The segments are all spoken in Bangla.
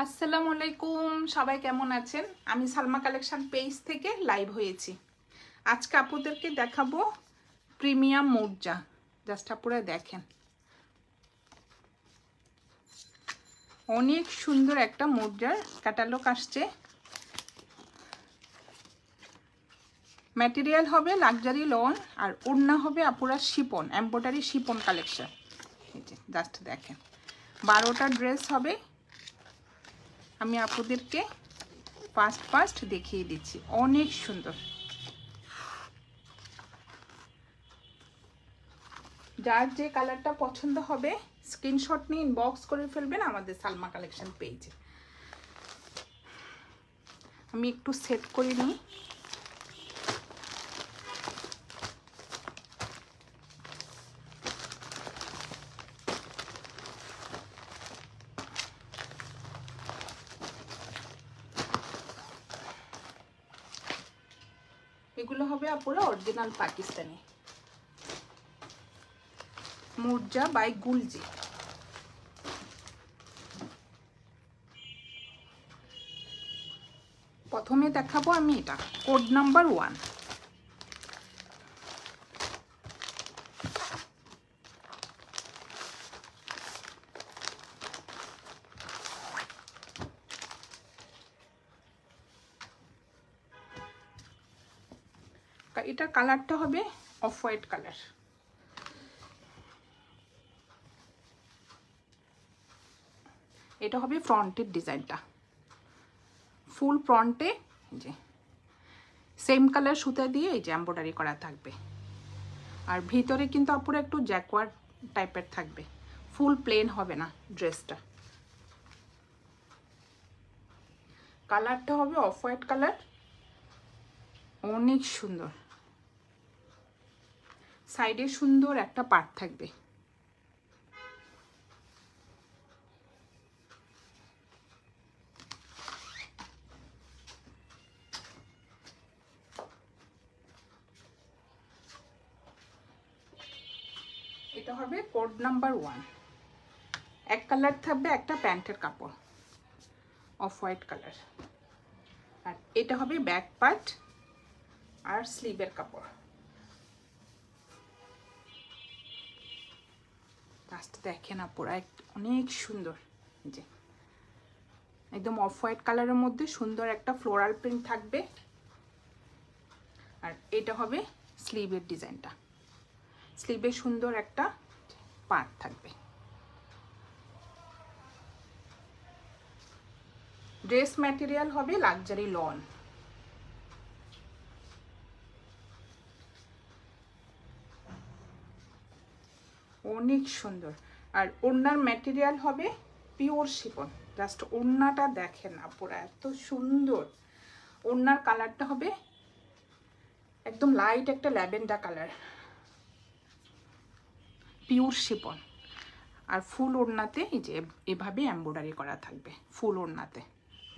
আসসালামু আলাইকুম, সবাই কেমন আছেন? আমি সালমা কালেকশন পেজ থেকে লাইভ হয়েছি। আজকে আপুদেরকে দেখাবো প্রিমিয়াম মোর্জা। জাস্ট আপুরা দেখেন, অনেক সুন্দর একটা মোর্জার ক্যাটালগ আসছে। ম্যাটেরিয়াল হবে লাক্সারি লন আর ওড়না হবে আপুরা শিপন, এমব্রয়ডারি শিপন কালেকশন। এই যে জাস্ট দেখেন, 12টা ড্রেস হবে। আমি আপুদেরকে ফার্স্ট দেখিয়ে দিচ্ছি, অনেক সুন্দর। যার যে কালারটা পছন্দ হবে স্ক্রিনশট নিয়ে ইনবক্স করে ফেলবেন আমাদের সালমা কালেকশন পেজে। আমি একটু সেট করে নিই। এগুলো হবে আপুরা অরিজিনাল পাকিস্তানি মোর্জা বাই গুলজি। প্রথমে দেখাবো আমি এটা কোড নাম্বার 1। এটার কালারটা হবে অফ হোয়াইট কালার। এটা হবে ফ্রন্টের ডিজাইনটা, ফুল ফ্রন্টে যে সেম কালার সুতা দিয়ে এই যে এমব্রয়ডারি করা থাকবে। আর ভিতরে কিন্তু আপুরা একটু জ্যাকওয়ার্ড টাইপের থাকবে, ফুল প্লেন হবে না ড্রেসটা। কালারটা হবে অফ হোয়াইট কালার, অনেক সুন্দর। সাইডে সুন্দর একটা পার্ট থাকবে। এটা হবে কোড নাম্বার 1। এক কালার থাকবে, একটা প্যান্টের কাপড় অফ হোয়াইট কালার। আর এটা হবে ব্যাক পার্ট আর স্লিভের কাপড়। জাস্ট দেখেন আপুরা, অনেক সুন্দর। যে একদম অফ হোয়াইট কালারের মধ্যে সুন্দর একটা ফ্লোরাল প্রিন্ট থাকবে। আর এটা হবে স্লিভের ডিজাইনটা, স্লিভে সুন্দর একটা পার্ট থাকবে। ড্রেস ম্যাটেরিয়াল হবে লাক্সারি লন। অনেক সুন্দর। আর ওড়নার ম্যাটেরিয়াল হবে পিওর শিফন। জাস্ট ওড়নাটা দেখেন আপুরা, এত সুন্দর। ওড়নার কালারটা হবে একদম লাইট একটা ল্যাভেন্ডার কালার, পিওর শিফন। আর ফুল ওড়নাতে এই যে এভাবে এমব্রয়ডারি করা থাকবে ফুল ওড়নাতে।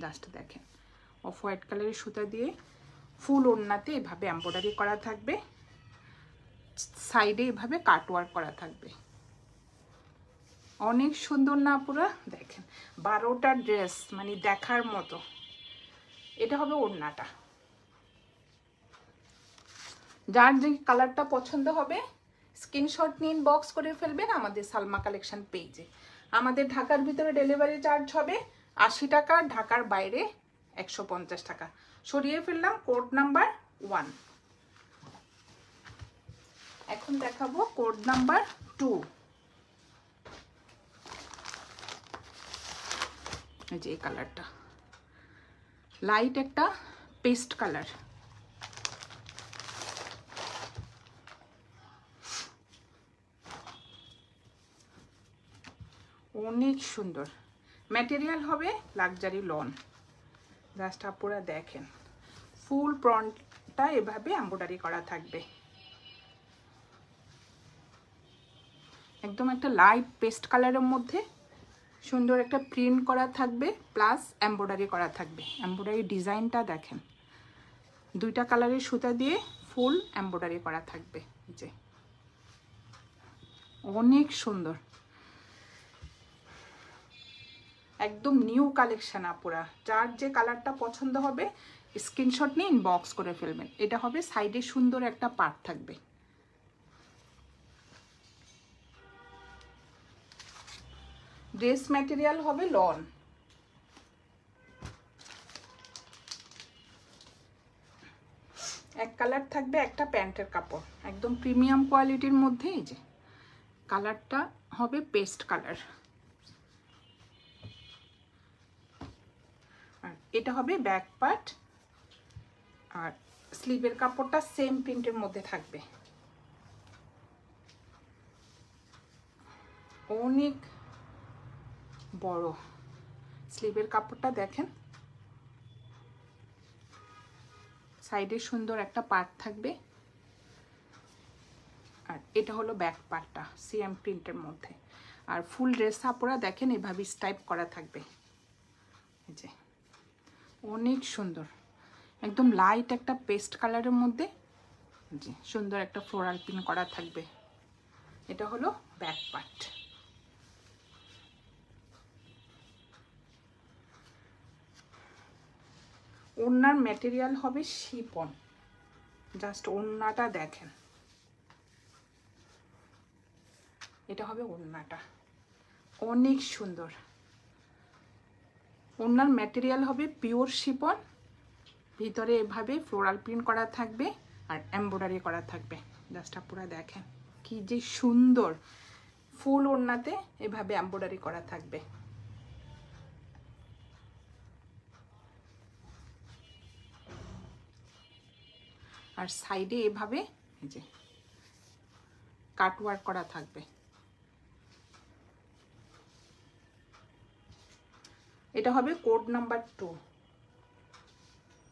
জাস্ট দেখেন, অফ হোয়াইট কালারের সুতা দিয়ে ফুল ওড়নাতে এভাবে এমব্রয়ডারি করা থাকবে। সাইডে এভাবে কাটওয়ার্ক করা থাকবে। অনেক সুন্দর না পুরা? দেখেন 12টা ড্রেস, মানে দেখার মতো। এটা হবে ওড়নাটা। যার যে কালারটা পছন্দ হবে স্ক্রিনশট নিয়ে ইনবক্স করে ফেলবেন আমাদের সালমা কালেকশন পেজে। আমাদের ঢাকার ভিতরে ডেলিভারি চার্জ হবে 80 টাকা, ঢাকার বাইরে 150 টাকা। সরিয়ে ফেললাম কোড নাম্বার 1। এখন দেখাবো কোড নাম্বার 2। এই যে এই কালারটা লাইট একটা পেস্ট কালার। অনেক সুন্দর। ম্যাটেরিয়াল হবে লাক্সারি লন। জাস্ট আপুরা দেখেন, ফুল ফ্রন্টটা এভাবে এমব্রয়ডারি করা থাকবে। একদম একটা লাইট পেস্ট কালারের মধ্যে সুন্দর একটা প্রিন্ট করা থাকবে, প্লাস এমব্রয়ডারি করা থাকবে। এমব্রয়ডারি ডিজাইনটা দেখেন, 2টা কালারের সুতা দিয়ে ফুল এমব্রয়ডারি করা থাকবে। যে অনেক সুন্দর। একদম নিউ কালেকশন আপুরা, যার যে কালারটা পছন্দ হবে স্ক্রিনশট নিয়ে ইনবক্স করে ফেলবেন। এটা হবে সাইডে সুন্দর একটা পার্ট থাকবে। ড্রেস ম্যাটেরিয়াল হবে লন। এক কালার থাকবে, একটা প্যান্টের কাপড়, একদম প্রিমিয়াম কোয়ালিটির মধ্যে। এই যে কালারটা হবে পেস্ট কালার, আর এটা হবে ব্যাক পার্ট, আর স্লিভের কাপড়টা সেম প্রিন্টের মধ্যে থাকবে। অনেক বড় স্লিভের কাপড়টা দেখেন, সাইডে সুন্দর একটা পার্ট থাকবে, আর এটা হলো ব্যাক পার্টটা সেম প্রিন্টের মধ্যে। আর ফুল ড্রেস আপুরা দেখেন এভাবে স্টাইপ করা থাকবে। এই যে অনেক সুন্দর, একদম লাইট একটা পেস্ট কালারের মধ্যে জি সুন্দর একটা ফ্লোরাল প্রিন্ট করা থাকবে। এটা হলো ব্যাক পার্ট। ওড়নার ম্যাটেরিয়াল হবে শিফন, জাস্ট ওড়নাটা দেখেন, এটা হবে ওড়নাটা, অনেক সুন্দর। ওড়নার ম্যাটেরিয়াল হবে পিওর শিফন, ভিতরে এভাবে ফ্লোরাল প্রিন্ট করা থাকবে আর এমব্রয়ডারি করা থাকবে। জাস্ট আপনারা দেখেন কি যে সুন্দর, ফুল ওড়নাতে এভাবে এমব্রয়ডারি করা থাকবে। আর সাইডে এভাবে এই যে কাটওয়ার্ক করা থাকবে। এটা হবে কোড নাম্বার 2।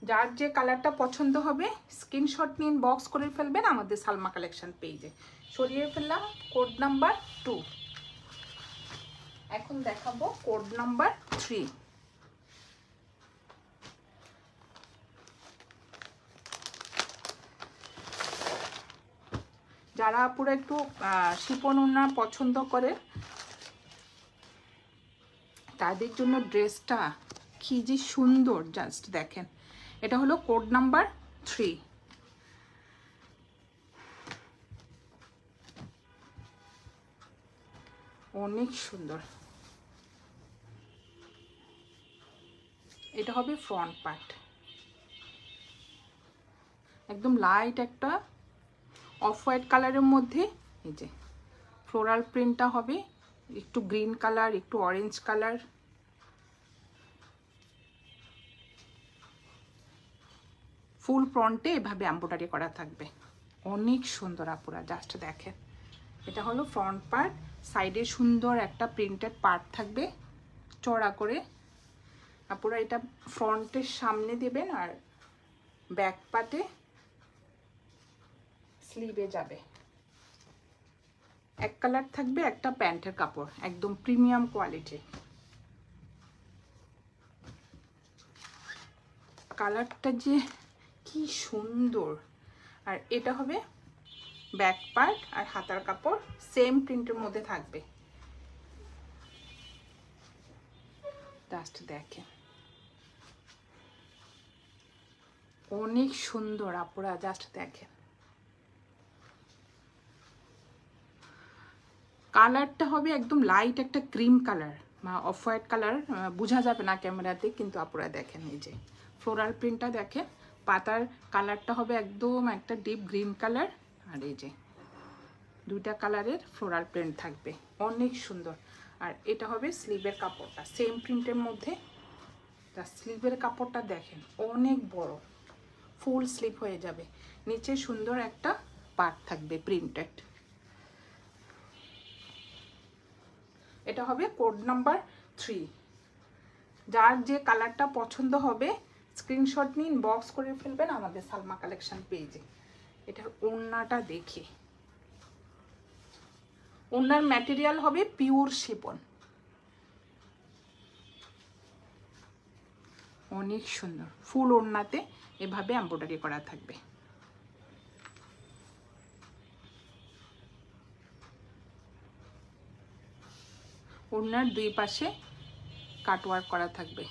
যার যে কালারটা পছন্দ হবে স্ক্রিনশট নিন, বক্স করে ফেলবেন আমাদের সালমা কালেকশন পেজে। সরিয়ে ফেললাম কোড নাম্বার 2। এখন দেখাবো কোড নাম্বার 3। যারা পুরো একটু শিফন ওড়না পছন্দ করে তাদের জন্য ড্রেসটা কি যে সুন্দর, জাস্ট দেখেন। এটা হলো কোড নাম্বার 3। অনেক সুন্দর। এটা হবে ফ্রন্ট পার্ট, একদম লাইট একটা অফ হোয়াইট কালারের মধ্যে এই যে ফ্লোরাল প্রিন্টটা হবে, একটু গ্রিন কালার, একটু অরেঞ্জ কালার। ফুল ফ্রন্টে এভাবে এমব্রয়ডারি করা থাকবে, অনেক সুন্দর আপুরা, জাস্ট দেখেন। এটা হলো ফ্রন্ট পার্ট, সাইডে সুন্দর একটা প্রিন্টেড পার্ট থাকবে চড়া করে। আপুরা এটা ফ্রন্টের সামনে দেবেন আর ব্যাক পার্টে স্লিভে যাবে। এক কালার থাকবে, একটা প্যান্টের কাপড়, একদম প্রিমিয়াম কোয়ালিটি। কালারটা যে কি সুন্দর। আর এটা হবে ব্যাক পার্ট আর হাতার কাপড় সেম প্রিন্টের মধ্যে থাকবে। জাস্ট দেখেন অনেক সুন্দর আপুরা, জাস্ট দেখেন। কালারটা হবে একদম লাইট একটা ক্রিম কালার বা অফ হোয়াইট কালার, বোঝা যাবে না ক্যামেরাতে, কিন্তু আপুরা দেখেন এই যে ফ্লোরাল প্রিন্টটা দেখেন। পাতার কালারটা হবে একদম একটা ডিপ গ্রিন কালার, আর এই যে দুইটা কালারের ফ্লোরাল প্রিন্ট থাকবে, অনেক সুন্দর। আর এটা হবে স্লিভের কাপড়টা সেম প্রিন্টের মধ্যে। স্লিভের কাপড়টা দেখেন অনেক বড়, ফুল স্লিভ হয়ে যাবে, নিচে সুন্দর একটা পার্ট থাকবে প্রিন্টেড। এটা হবে কোড নাম্বার 3। যার যে কালারটা পছন্দ হবে স্ক্রিনশট নিন, বক্স করে ফেলবেন আমাদের সালমা কালেকশন পেজে। এটার ওড়নাটা দেখে, ওড়নার ম্যাটেরিয়াল হবে পিওর শিফন, অনেক সুন্দর। ফুল ওড়নাতে এভাবে এমব্রয়ডারি করা থাকবে। ওড়নার দুই পাশে কাটওয়ার্ক করা থাকবে।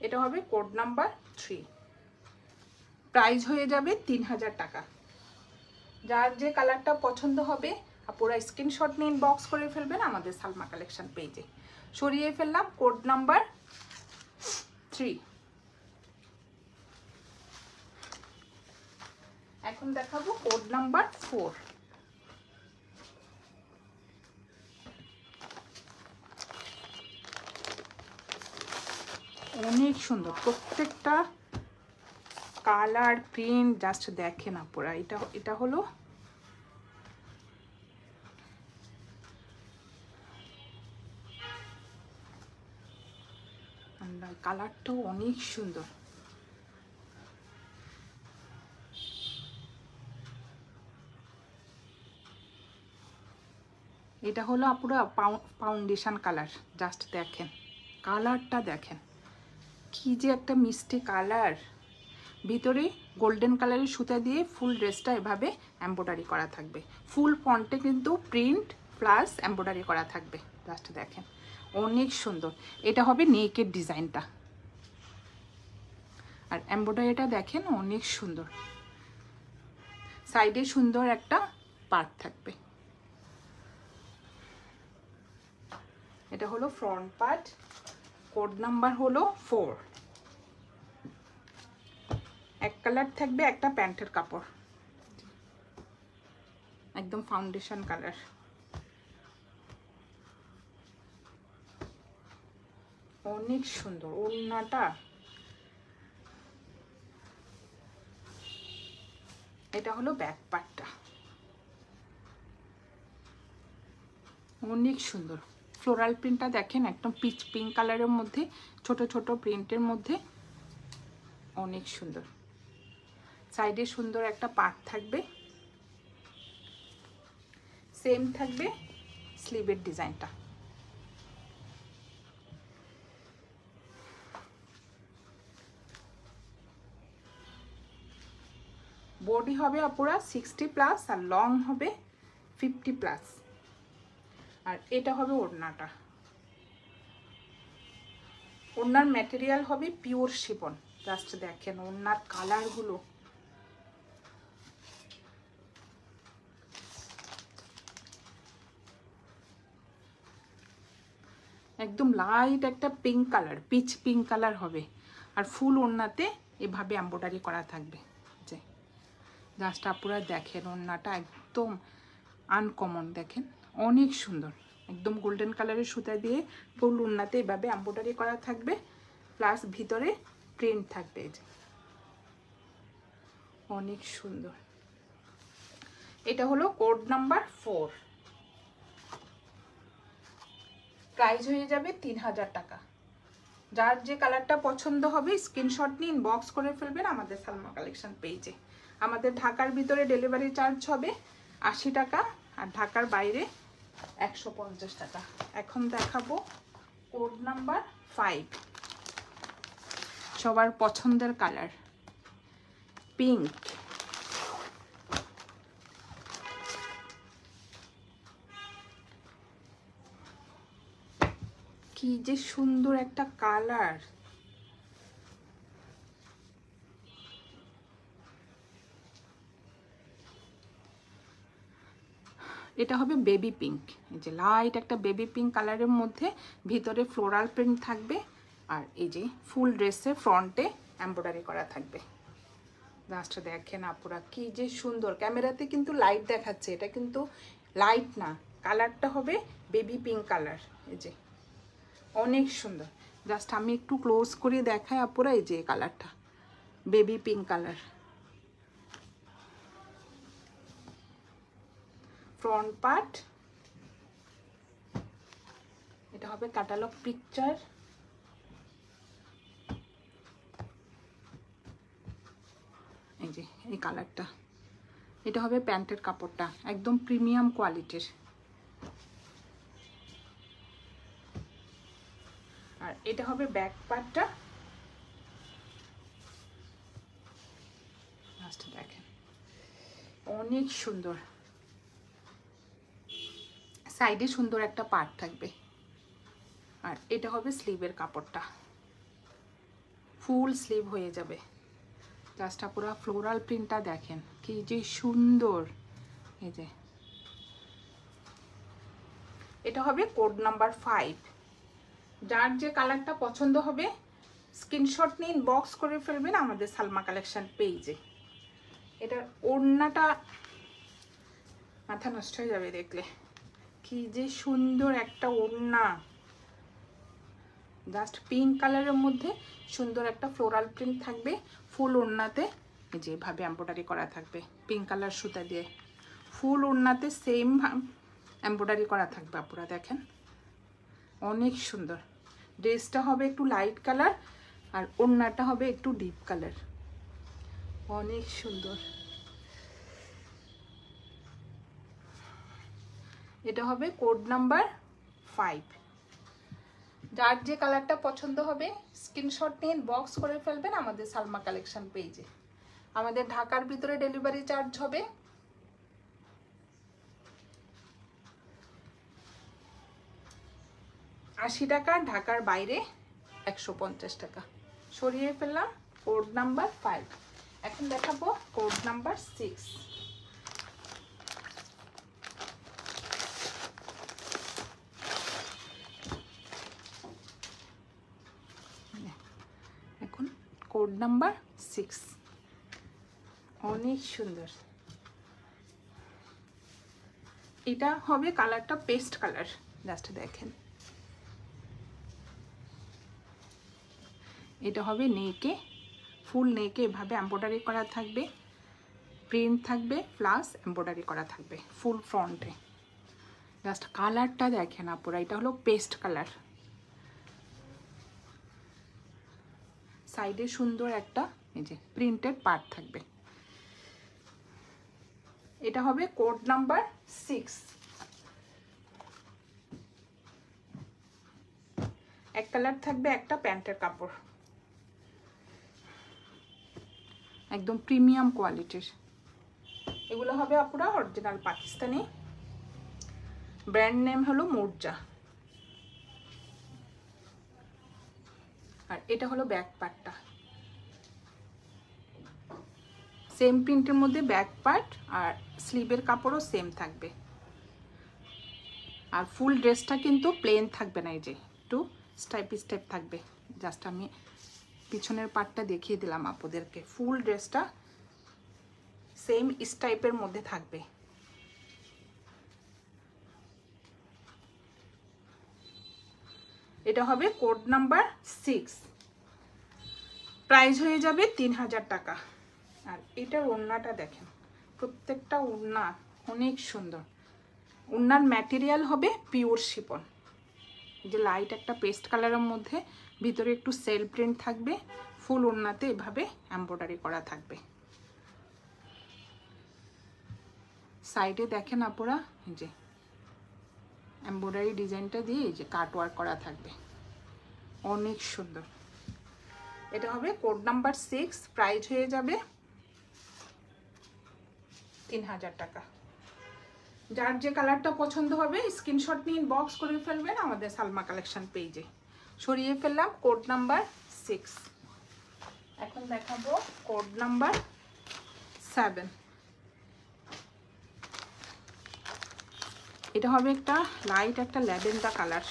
এটা হবে কোড নাম্বার 3। প্রাইস হয়ে যাবে 3000 টাকা। যার যে কালারটা পছন্দ হবে আপনারা স্ক্রিনশট নিয়ে ইনবক্স করে ফেলবেন আমাদের সালমা কালেকশন পেজে। সরিয়ে ফেললাম কোড নাম্বার 3। এখন দেখাবো কোড নাম্বার 4। অনেক সুন্দর, প্রত্যেকটা কালার প্রিন্ট জাস্ট দেখেন আপনারা। এটা হলো কালারটাও অনেক সুন্দর। এটা হলো আপনারা ফাউন্ডেশন কালার, জাস্ট দেখেন কালারটা, দেখেন কি যে একটা মিষ্টি কালার। ভিতরে গোল্ডেন কালারের সুতা দিয়ে ফুল ড্রেসটা এভাবে এমব্রয়ডারি করা থাকবে। ফুল ফন্টে কিন্তু প্রিন্ট প্লাস এমব্রয়ডারি করা থাকবে, জাস্ট দেখেন অনেক সুন্দর। এটা হবে নেকের ডিজাইনটা, আর এমব্রয়ডারিটা দেখেন অনেক সুন্দর। সাইডে সুন্দর একটা পার্ট থাকবে। এটা হলো ফ্রন্ট পার্ট, কোড নাম্বার হলো 4। এক কালার থাকবে, একটা প্যান্টের কাপড়, একদম ফাউন্ডেশন কালার। অনেক সুন্দর ওড়নাটা। এটা হলো ব্যাক পার্টটা, অনেক সুন্দর। ফ্লোরাল প্রিন্টটা দেখেন, একদম পিচ পিঙ্ক কালারের মধ্যে ছোট ছোট প্রিন্টের মধ্যে, অনেক সুন্দর। সাইডে সুন্দর একটা পার্ট থাকবে, সেম থাকবে স্লিভের ডিজাইনটা। বডি হবে আপুরা 60+ আর লং হবে 50+। আর এটা হবে ওড়নাটা। ওড়নার ম্যাটেরিয়াল হবে পিওর শিফন, জাস্ট দেখেন ওড়নার কালারগুলো। একদম লাইট একটা pink colour, pitch pink colour হবে। আর ফুল ওড়নাতে এভাবে এমব্রয়ডারি করা থাকবে। যে জাস্ট আপনারা দেখেন ওড়নাটা একদম আনকমন, দেখেন অনেক সুন্দর। একদম গোল্ডেন কালারের সুতা দিয়ে ফুল ওড়নাতে এভাবে এমব্রয়ডারি করা থাকবে, প্লাস ভিতরে প্রিন্ট থাকবে। এই যে অনেক সুন্দর। এটা হলো কোড নাম্বার 4। প্রাইস হয়ে যাবে 3000 টাকা। যার যে কালারটা পছন্দ হবে স্ক্রিনশট নিয়ে ইনবক্স করে ফেলবেন আমাদের সালমা কালেকশন পেজে। আমাদের ঢাকার ভিতরে ডেলিভারি চার্জ হবে 80 টাকা, আর ঢাকার বাইরে 150 টাকা। এখন দেখাবো কোড নাম্বার 5। সবার পছন্দের কালার পিঙ্ক। কি যে সুন্দর একটা কালার। এটা হবে বেবি পিঙ্ক, এই যে লাইট একটা বেবি পিঙ্ক কালারের মধ্যে ভিতরে ফ্লোরাল প্রিন্ট থাকবে। আর এই যে ফুল ড্রেসে ফ্রন্টে এমব্রয়ডারি করা থাকবে। জাস্ট দেখেন আপুরা কি যে সুন্দর। ক্যামেরাতে কিন্তু লাইট দেখাচ্ছে, এটা কিন্তু লাইট না, কালারটা হবে বেবি পিঙ্ক কালার। এই যে অনেক সুন্দর। জাস্ট আমি একটু ক্লোজ করে দেখাই আপুরা, এই যে কালারটা baby pink colour. Front part, এটা হবে ক্যাটালগ পিকচার। এই যে এই কালারটা, এটা হবে প্যান্টের কাপড়টা, একদম প্রিমিয়াম কোয়ালিটির। আর এটা হবে ব্যাক পার্টটা, জাস্ট দেখেন অনেক সুন্দর। সাইডে সুন্দর একটা পার্ট থাকবে। আর এটা হবে স্লিভের কাপড়টা, ফুল স্লিভ হয়ে যাবে। জাস্ট পুরো ফ্লোরাল প্রিন্টটা দেখেন কি যে সুন্দর। এই যে এটা হবে কোড নাম্বার 5। যার যে কালারটা পছন্দ হবে স্ক্রিনশট নিন, বক্স করে ফেলবেন আমাদের সালমা কালেকশন পেজে। এটার ওড়নাটা মাথা নষ্ট হয়ে যাবে দেখলে, কি যে সুন্দর একটা ওড়না। জাস্ট পিঙ্ক কালারের মধ্যে সুন্দর একটা ফ্লোরাল প্রিন্ট থাকবে ফুল ওড়নাতে। যেভাবে এমব্রয়ডারি করা থাকবে পিঙ্ক কালার সুতা দিয়ে, ফুল ওড়নাতে সেম এমব্রয়ডারি করা থাকবে। আপনারা দেখেন অনেক সুন্দর। ড্রেসটা হবে একটু লাইট কালার আর ওড়নাটা হবে একটু ডিপ কালার, অনেক সুন্দর। এটা হবে কোড নাম্বার 5। যার যে কালারটা পছন্দ হবে স্ক্রিনশট নিয়ে বক্স করে ফেলবেন আমাদের সালমা কালেকশন পেজে। আমাদের ঢাকার ভিতরে ডেলিভারি চার্জ হবে 80 টাকা, ঢাকার বাইরে 150 টাকা। সরিয়ে ফেললাম কোড নাম্বার 5। এখন দেখাবো কোড নাম্বার 6। এখন কোড নাম্বার 6 অনেক সুন্দর। এটা হবে কালারটা পেস্ট কালার, জাস্ট দেখেন। এটা হবে নেকে, ফুল নেকে এভাবে এমব্রয়ডারি করা থাকবে, প্রিন্ট থাকবে প্লাস এমব্রয়ডারি করা থাকবে ফুল ফ্রন্টে। জাস্ট কালারটা দেখেন আপুরা, এটা হলো পেস্ট কালার। সাইডে সুন্দর একটা এই যে প্রিন্টেড পার্ট থাকবে। এটা হবে কোড নাম্বার 6। এক কালার থাকবে একটা প্যান্টের কাপড়, একদম প্রিমিয়াম কোয়ালিটির। এগুলো হবে আপুরা অরিজিনাল পাকিস্তানি, ব্র্যান্ড নেম হলো মোর্জা। আর এটা হলো ব্যাক পার্টটা, সেম প্রিন্টের মধ্যে ব্যাক পার্ট আর স্লিভের কাপড়ও সেম থাকবে। আর ফুল ড্রেসটা কিন্তু প্লেন থাকবে না, এই যে একটু স্টেপ স্টেপ থাকবে। জাস্ট আমি পিছনের পার্টটা দেখিয়ে দিলাম আপনাদেরকে। ফুল ড্রেসটা সেম স্টাইপের মধ্যে থাকবে। এটা হবে কোড নাম্বার 6। প্রাইস হয়ে যাবে 3000 টাকা। আর এটার ওড়নাটা দেখেন, প্রত্যেকটা ওড়না অনেক সুন্দর। ওড়নার ম্যাটেরিয়াল হবে পিওর শিফন, যে লাইট একটা পেস্ট কালারের মধ্যে ভিতরে একটু সেল প্রিন্ট থাকবে। ফুল ওড়নাতে এভাবে এমব্রয়ডারি করা থাকবে। সাইডে দেখেন আপনারা যে এমব্রয়ডারি ডিজাইনটা দিয়ে এই যে কাট ওয়ার্ক করা থাকবে, অনেক সুন্দর। এটা হবে কোড নাম্বার 6। প্রাইস হয়ে যাবে 3000 টাকা। যার যে কালারটা পছন্দ হবে স্ক্রিনশট নিয়ে বক্স করে ফেলবেন আমাদের সালমা কালেকশন পেজে। সরিয়ে ফেললাম কোড নাম্বার 6। এখন দেখাবো কোড নাম্বার 7। এটা হবে একটা লাইট একটা ল্যাভেন্ডার কালার।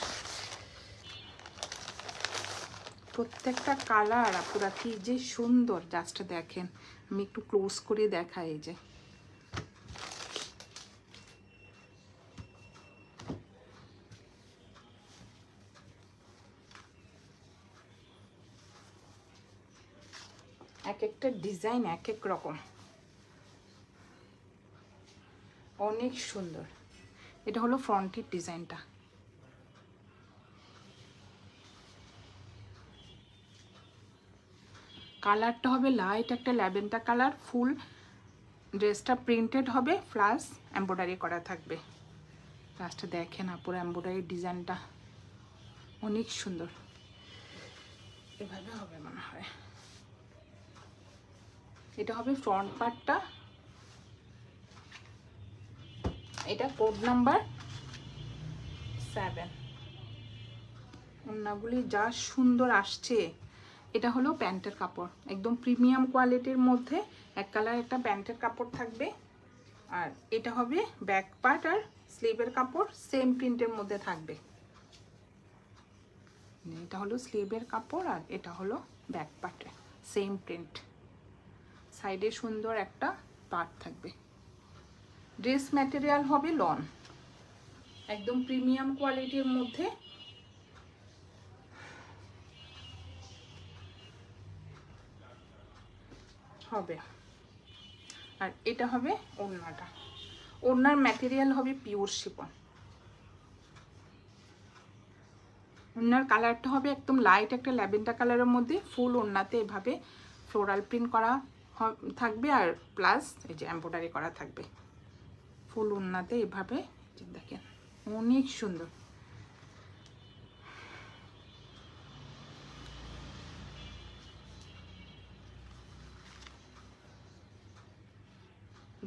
প্রত্যেকটা কালার আপুরা কি যে সুন্দর, জাস্ট দেখেন। আমি একটু ক্লোজ করে দেখাই। এই যে এক একটা ডিজাইন এক এক রকম, অনেক সুন্দর। এটা হলো ফ্রন্টের ডিজাইনটা। কালারটা হবে লাইট একটা ল্যাভেন্ডার কালার। ফুল ড্রেসটা প্রিন্টেড হবে প্লাস এমব্রয়ডারি করা থাকবে। লাস্টে দেখেন পুরো এমব্রয়ডারি ডিজাইনটা অনেক সুন্দর। এভাবে হবে মনে হয়। এটা হবে ফ্রন্ট পার্টটা, এটা কোড নাম্বার 7। ওড়নাগুলি যা সুন্দর আসছে। এটা হলো প্যান্টের কাপড়, একদম প্রিমিয়াম কোয়ালিটির মধ্যে এক কালার একটা প্যান্টের কাপড় থাকবে। আর এটা হবে ব্যাক পার্ট আর স্লিভের কাপড়, সেম প্রিন্টের মধ্যে থাকবে। এটা হলো স্লিভের কাপড় আর এটা হলো ব্যাক পার্টে সেম প্রিন্ট। সাইডে সুন্দর একটা পার্ট থাকবে। ড্রেস ম্যাটেরিয়াল হবে লন, একদম প্রিমিয়াম কোয়ালিটির মধ্যে। হবে আর এটা হবে ওড়নাটা। ওড়নার ম্যাটেরিয়াল হবে পিওর শিফন। ওড়নার কালারটা হবে একদম লাইট একটা ল্যাভেন্ডার কালারের মধ্যে। ফুল ওড়নাতে এভাবে ফ্লোরাল প্রিন্ট করা থাকবে আর প্লাস এই যে এমব্রয়ডারি করা থাকবে। ফুল ওড়নাতে এভাবে দেখেন অনেক সুন্দর।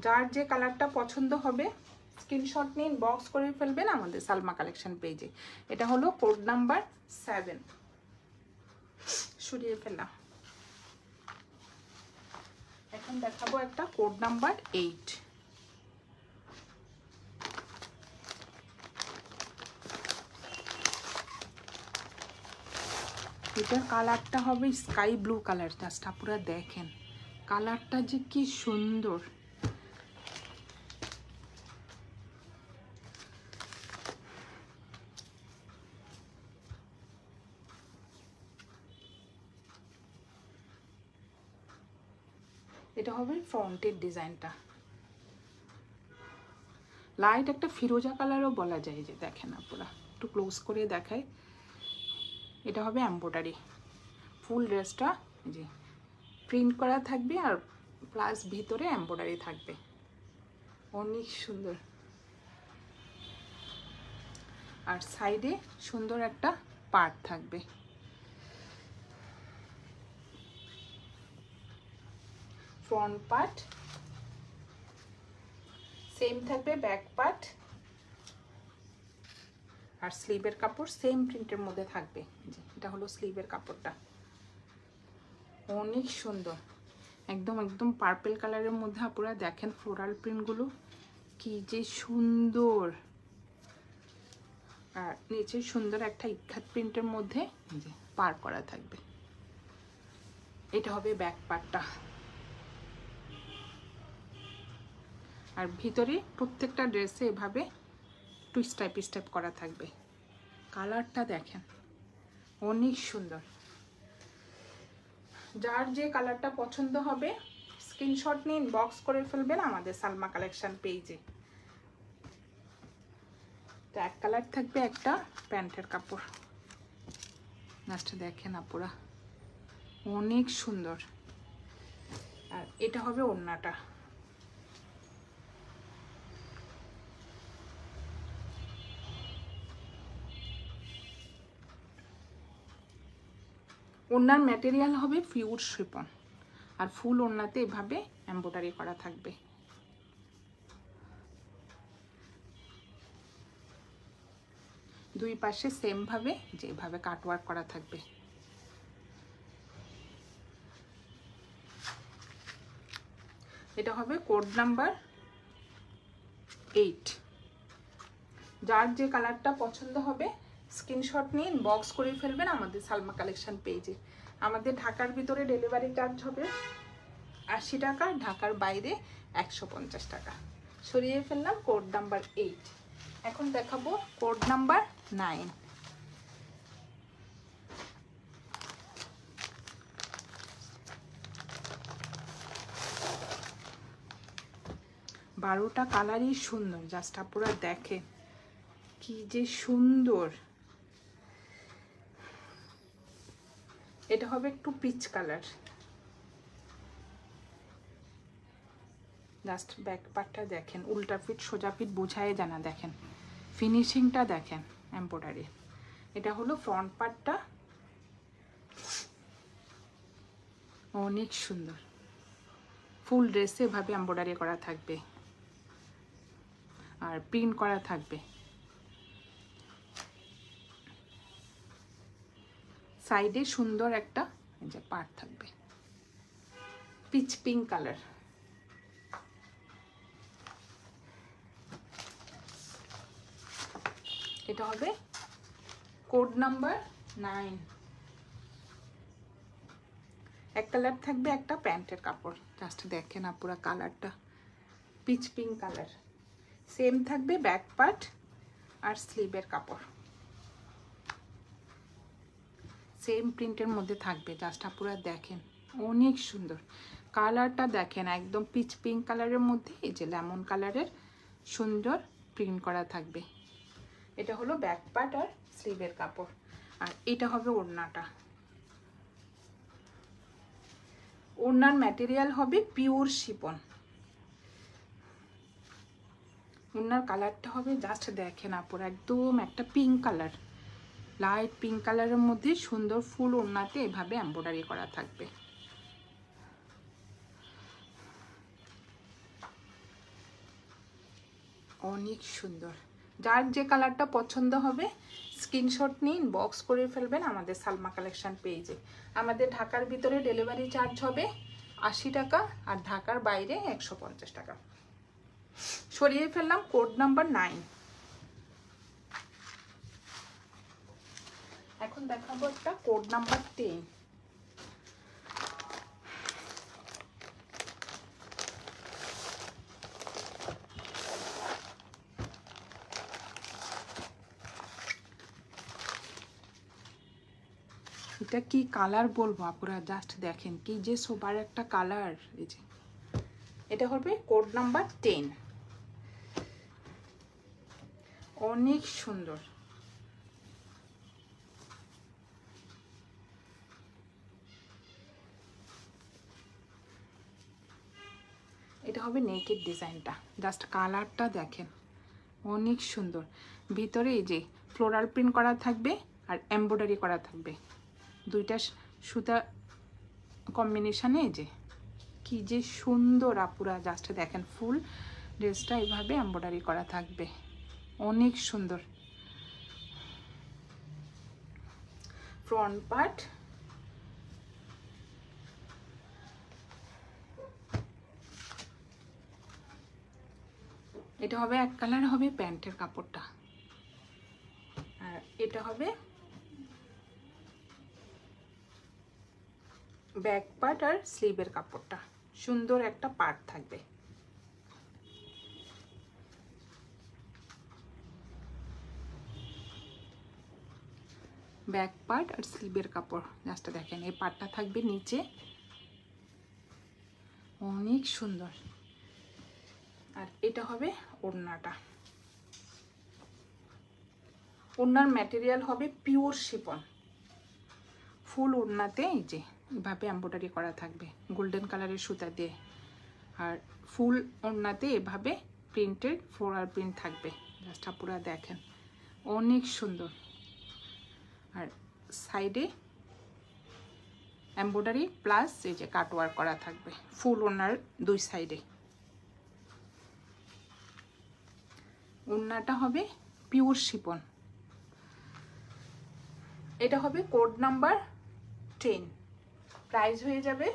যার যে কালারটা পছন্দ হবে স্ক্রিনশট নিন, বক্স করে ফেলবেন আমাদের সালমা কালেকশন পেজে। এটা হলো কোড নাম্বার 7। সরিয়ে ফেললাম। এখন দেখাবো একটা কোড নাম্বার 8। এটার কালারটা হবে স্কাই ব্লু কালার। জাস্ট আপনারা দেখেন কালারটা যে কি সুন্দর। এটা হবে ফ্রন্টের ডিজাইনটা, লাইট একটা ফিরোজা কালারও বলা যায়। যে দেখেন আপনারা একটু ক্লোজ করে দেখায়। এটা হবে এমব্রয়ডারি। ফুল ড্রেসটা যে প্রিন্ট করা থাকবে আর প্লাস ভিতরে এমব্রয়ডারি থাকবে, অনেক সুন্দর। আর সাইডে সুন্দর একটা পার্ট থাকবে। ফ্রন্ট পার্ট সেম থাকবে, ব্যাক পার্ট আর স্লিভের কাপড় সেম প্রিন্টের মধ্যে থাকবে। এটা হলো স্লিভের কাপড়টা, অনেক সুন্দর। একদম একদম পার্পল কালারের মধ্যে আপনারা দেখেন ফ্লোরাল প্রিন্টগুলো কি যে সুন্দর। আর নিচে সুন্দর একটা ইক্ষাত প্রিন্টের মধ্যে যে পার করা থাকবে। এটা হবে ব্যাক পার্টটা। আর ভিতরে প্রত্যেকটা ড্রেসে এভাবে স্টেপ স্টেপ করা থাকবে। কালারটা দেখেন অনেক সুন্দর। যার যে কালারটা পছন্দ হবে স্ক্রিনশট নিন, বক্স করে ফেলবেন আমাদের সালমা কালেকশন পেজে। তো এক কালার থাকবে একটা প্যান্টের কাপড়। নাচটা দেখেন আপুরা অনেক সুন্দর। আর এটা হবে ওড়নাটা। ওড়নার ম্যাটেরিয়াল হবে পিওর শিফন আর ফুল ওড়নাতে এভাবে এমব্রয়ডারি করা থাকবে। দুই পাশে সেম ভাবে যেভাবে কাটওয়ার্ক করা থাকবে। এটা হবে কোড নাম্বার 8। যার যে কালারটা পছন্দ হবে স্ক্রিনশট নিন, বক্স করে ফেলবেন আমাদের সালমা কালেকশন পেজে। আমাদের ঢাকার ভিতরে ডেলিভারি চার্জ হবে 80 টাকা, ঢাকার বাইরে 150 টাকা। সরিয়ে ফেললাম কোড নাম্বার 8। এখন দেখাবো কোড নাম্বার 9। বারোটা কালারই সুন্দর। জাস্ট আপনারা দেখেন কি যে সুন্দর। এটা হবে একটু পিচ কালার। জাস্ট ব্যাক পার্টটা দেখেন, উল্টা পিঠ সোজা পিঠ বোঝায় জানা। দেখেন ফিনিশিংটা দেখেন এমব্রয়ডারি। এটা হলো ফ্রন্ট পার্টটা, অনেক সুন্দর। ফুল ড্রেসে এভাবে এমব্রয়ডারি করা থাকবে। আর প্রিন্ট করা থাকবে। সাইডে সুন্দর একটা এই যে পাড় থাকবে, পিচ পিঙ্ক কালার। এটা হবে কোড নাম্বার 9। এক কালার থাকবে, একটা প্যান্টের কাপড়। জাস্ট দেখেন পুরো কালারটা পিচ পিঙ্ক কালার। সেম থাকবে ব্যাক পার্ট আর স্লিভের কাপড়, সেম প্রিন্টের মধ্যে থাকবে। জাস্ট পুরো দেখেন অনেক সুন্দর কালারটা, দেখেন একদম পিচ পিঙ্ক কালারের মধ্যে এই যে লেমন কালারের সুন্দর প্রিন্ট করা থাকবে। এটা হলো ব্যাক পার্ট আর স্লিভের কাপড়। আর এটা হবে ওড়নাটা। ওড়নার ম্যাটেরিয়াল হবে পিওর শিফন। ওড়নার কালারটা হবে জাস্ট দেখেন আপুরা একদম একটা পিঙ্ক কালার, লাইট পিঙ্ক কালারের মধ্যে সুন্দর ফুল ওড়নাতে এভাবে এমব্রয়ডারি করা থাকবে। অনেক সুন্দর। যার যে কালারটা পছন্দ হবে স্ক্রিনশট নিয়ে ইনবক্স করে ফেলবেন আমাদের সালমা কালেকশন পেজে। আমাদের ঢাকার ভিতরে ডেলিভারি চার্জ হবে 80 টাকা আর ঢাকার বাইরে 150 টাকা। সরিয়ে ফেললাম কোড নাম্বার 9। এখন দেখাবো একটা কোড নাম্বার 10। এটা কি কালার বলবো আপুরা, জাস্ট দেখেন কি যে সোবার একটা কালার। এই যে এটা হবে কোড নাম্বার 10। অনেক সুন্দর। এটা হবে নেকের ডিজাইনটা, জাস্ট কালারটা দেখেন অনেক সুন্দর। ভিতরে এই যে ফ্লোরাল প্রিন্ট করা থাকবে আর এমব্রয়ডারি করা থাকবে, দুইটা সুতা কম্বিনেশনে। এই যে কি যে সুন্দর আপুরা, জাস্ট দেখেন ফুল ড্রেসটা এইভাবে এমব্রয়ডারি করা থাকবে, অনেক সুন্দর। ফ্রন্ট পার্ট এটা হবে এক কালার হবে প্যান্টের কাপড়টা, আর এটা হবে ব্যাক পার্ট আর স্লিভের কাপড়টা। সুন্দর একটা পার্ট থাকবে। ব্যাক পার্ট আর স্লিভের কাপড় জাস্ট দেখেন, এই পার্টটা থাকবে নিচে, অনেক সুন্দর। আর এটা হবে ওড়নাটা। ওড়নার ম্যাটেরিয়াল হবে পিওর শিফন। ফুল ওড়নাতে এই যে এভাবে এমব্রয়ডারি করা থাকবে গোল্ডেন কালারের সুতা দিয়ে, আর ফুল ওড়নাতে এভাবে প্রিন্টেড ফ্লোরাল প্রিন্ট থাকবে। জাস্ট পুরো দেখেন অনেক সুন্দর। আর সাইডে এমব্রয়ডারি প্লাস এই যে কাটওয়ার্ক করা থাকবে ফুল ওড়নার দুই সাইডে। ওড়নাটা হবে পিওর শিফন। এটা হবে কোড নাম্বার 10। প্রাইস হয়ে যাবে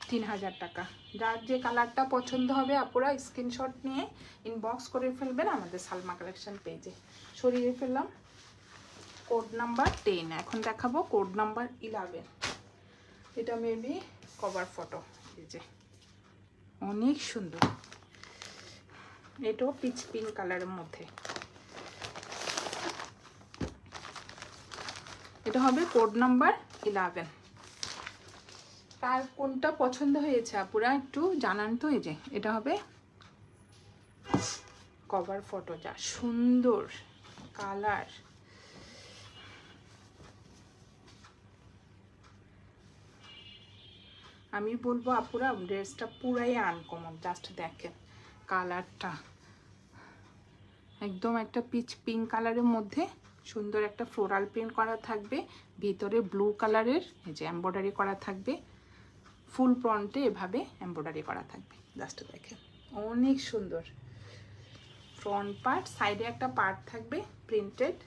3000 টাকা। যার যে কালারটা পছন্দ হবে আপুরা স্ক্রিনশট নিয়ে ইনবক্স করে ফেলবেন আমাদের সালমা কালেকশন পেজে। সরিয়ে ফেললাম কোড নাম্বার 10। এখন দেখাবো কোড নাম্বার 11। এটা মেবি কভার ফটো। এই যে অনেক সুন্দর, এটাও পিচ পিঙ্ক কালারের মধ্যে। এটা হবে কোড নাম্বার 11। তার কোনটা পছন্দ হয়েছে আপুরা একটু জানান তো। এই যে এটা হবে কভার ফটো, যা সুন্দর কালার। আমি বলবো আপুরা ড্রেসটা পুরাই আনকমন। জাস্ট দেখেন কালারটা একদম একটা পিচ পিঙ্ক কালারের মধ্যে সুন্দর একটা ফ্লোরাল প্রিন্ট করা থাকবে, ভিতরে ব্লু কালারের এই যে এমব্রয়ডারি করা থাকবে, ফুল ফ্রন্টে এভাবে এমব্রয়ডারি করা থাকবে। জাস্ট দেখেন অনেক সুন্দর। ফ্রন্ট পার্ট, সাইডে একটা পার্ট থাকবে প্রিন্টেড।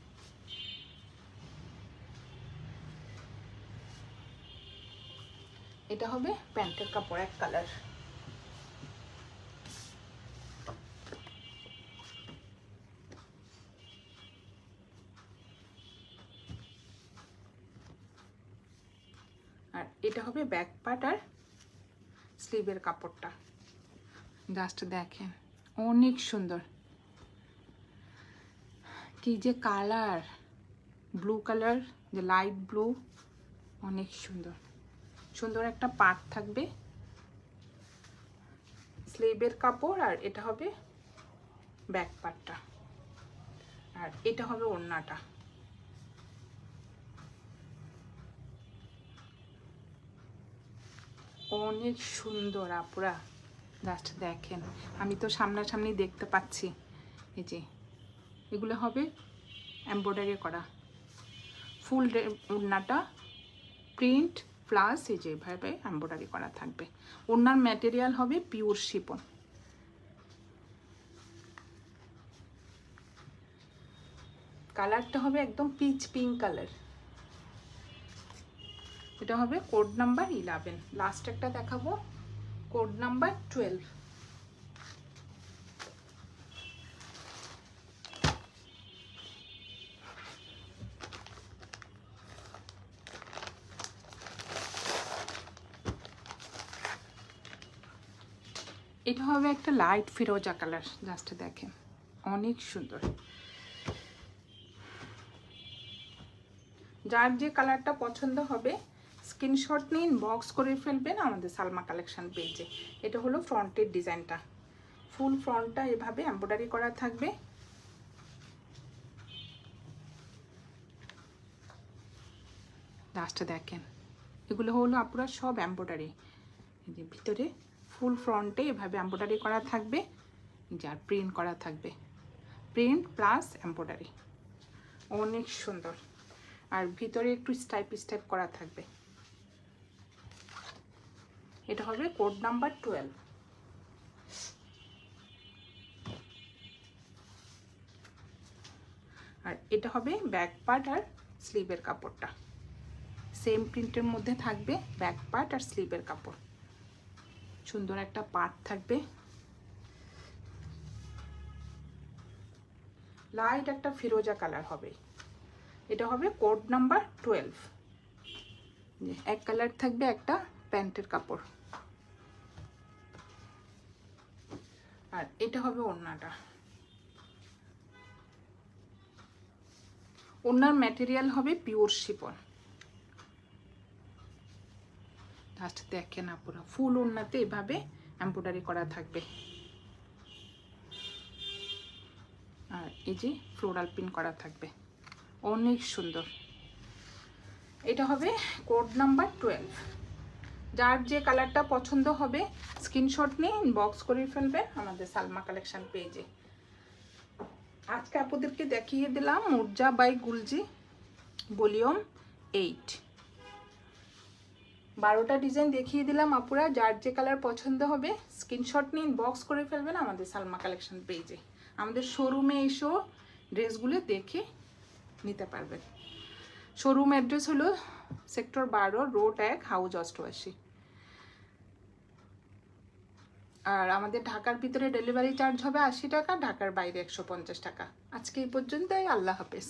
এটা হবে প্যান্টের কাপড়, এক কালার। আর এটা হবে ব্যাক পার্ট আর স্লিভের কাপড়টা। জাস্ট দেখেন অনেক সুন্দর, কি যে কালার, ব্লু কালার, যে লাইট ব্লু, অনেক সুন্দর। সুন্দর একটা পার্ট থাকবে স্লিভের কাপড়, আর এটা হবে ব্যাক পার্টটা, আর এটা হবে ওড়নাটা। অনেক সুন্দর আপুরা, জাস্ট দেখেন। আমি তো সামনাসামনি দেখতে পাচ্ছি। এই যে এগুলো হবে এমব্রয়ডারি করা, ফুল ওড়নাটা প্রিন্ট প্লাস এই যে এভাবে এমব্রয়ডারি করা থাকবে। ওড়নার ম্যাটেরিয়াল হবে পিওর শিফন। কালারটা হবে একদম পিচ পিঙ্ক কালার। এটা হবে কোড নাম্বার 11। লাস্ট একটা দেখাবো, কোড নাম্বার 12। এটা হবে একটা লাইট ফিরোজা কালার, জাস্ট দেখেন অনেক সুন্দর। যার যে কালারটা পছন্দ হবে স্ক্রিনশট নিন, বক্স করে ফেলবেন আমাদের সালমা কালেকশন পেজে। এটা হলো ফ্রন্টের ডিজাইনটা, ফুল ফ্রন্টটা এভাবে এমব্রয়ডারি করা থাকবে। লাস্টে দেখেন এগুলো হলো আপনারা সব এমব্রয়ডারি, এই যে ভিতরে ফুল ফ্রন্টে এভাবে এমব্রয়ডারি করা থাকবে, যার প্রিন্ট করা থাকবে, প্রিন্ট প্লাস এমব্রয়ডারি, অনেক সুন্দর। আর ভিতরে একটু স্টাইপ স্টাইপ করা থাকবে। এটা হবে কোড নাম্বার 12। আর এটা হবে ব্যাক পার্ট আর স্লিভের কাপড়টা, সেম প্রিন্টের মধ্যে থাকবে ব্যাক পার্ট আর স্লিভের কাপড়। সুন্দর একটা পার্ট থাকবে, লাইট একটা ফিরোজা কালার হবে। এটা হবে কোড নাম্বার 12। এক কালার থাকবে একটা প্যান্টের কাপড়। আর এটা হবে ওড়নাটা। ওড়নার ম্যাটেরিয়াল হবে পিওর শিফন। জাস্ট দেখেন আপুরা, ফুল ওড়নাতে এভাবে এমব্রয়ডারি করা থাকবে। আর এই যে ফ্লোরাল প্রিন্ট করা থাকবে, অনেক সুন্দর। এটা হবে কোড নাম্বার 12। যার যে কালারটা পছন্দ হবে স্ক্রিনশট নিয়ে ইনবক্স করে ফেলবেন আমাদের সালমা কালেকশন পেজে। আজকে আপনাদেরকে দেখিয়ে দিলাম মুর্জা বাই গুলজি ভলিউম 8। 12টা ডিজাইন দেখিয়ে দিলাম আপুরা। যার যে কালার পছন্দ হবে স্ক্রিনশট নিয়ে ইনবক্স করে ফেলবেন আমাদের সালমা কালেকশন পেজে। আমাদের শোরুমে এসেও ড্রেসগুলো দেখে নিতে পারবেন। শোরুম অ্যাড্রেস হলো সেক্টর 12, রোড 1, হাউস অষ্টআশি। আর আমাদের ঢাকার ভিতরে ডেলিভারি চার্জ হবে 80 টাকা, ঢাকার বাইরে 150 টাকা। আজকে এই পর্যন্তই, আল্লাহ হাফেজ।